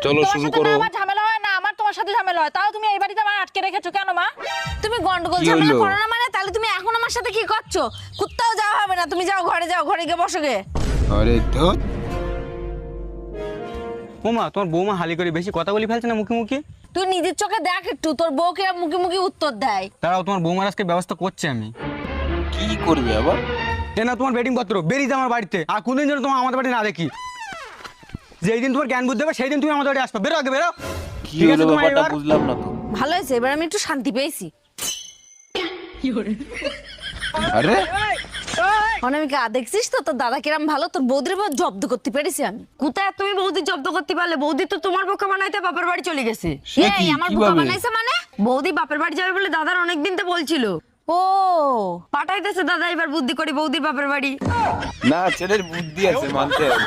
চলো শুরু করো। আমার ঝামেলা হয় না, আমার তোমার সাথে ঝামেলা হয়, তাও তুমি এই বাড়িতে আমার আটকে রেখেছো কেন মা? তুমি গন্ডগোল কি ঝামেলা হলো? করো না মানে? তাহলে তুমি এখন আমার সাথে কি করছো? কুত্তাও যাওয়া হবে না, তুমি যাও ঘরে, যাও ঘরে গিয়ে বসো গে। আরে ধুর। ওমা, তোমার বৌমা হালি করে বেশি কথা বলি ফেলছে না মুখে মুখে। তুই নিজের চোখে দেখ একটু, তোর বউকে মুখে মুখে উত্তর দেয়। তারাও তোমার বৌমার আজকে ব্যবস্থা করছে আমি। কি করবে আবার? এ না তোমার বেডিং পত্র, বেরিয়ে যাও আমার বাড়িতে। আর কোনদিন যেন তোমার আমাদের বাড়ি না দেখি। যেই দিন তোমার জ্ঞান বুদ্ধি হবে সেই দিন তুমি আমাদের বাড়ি আসবে। বেরো আগে বেরো। কি ঠিক আছে, হলো তোমার ব্যাপারটা এবার? বুঝলাম না তো। ভালো হয়েছে, এবার আমি একটু শান্তি পেয়েছি। আরে অনামিকা দেখছিস তো তোর দাদা কিরাম ভালো, তোর বৌদির এবার জব্দ করতে পেরেছি আমি। কোথায় তুমি বৌদি জব্দ করতে পারলে? বৌদি তো তোমার বোকা বানাইতে বাপের বাড়ি চলে গেছে। সে কি? এই আমার বোকা কিভাবে? বানাইছে মানে? বৌদি বাপের বাড়ি যাবে বলে দাদার অনেকদিন তো বলছিল। ও পাঠাইতেছে দাদা এবার বুদ্ধি করে বৌদির বাপের বাড়ি। না, ছেলের বুদ্ধি আছে মানতে হবে।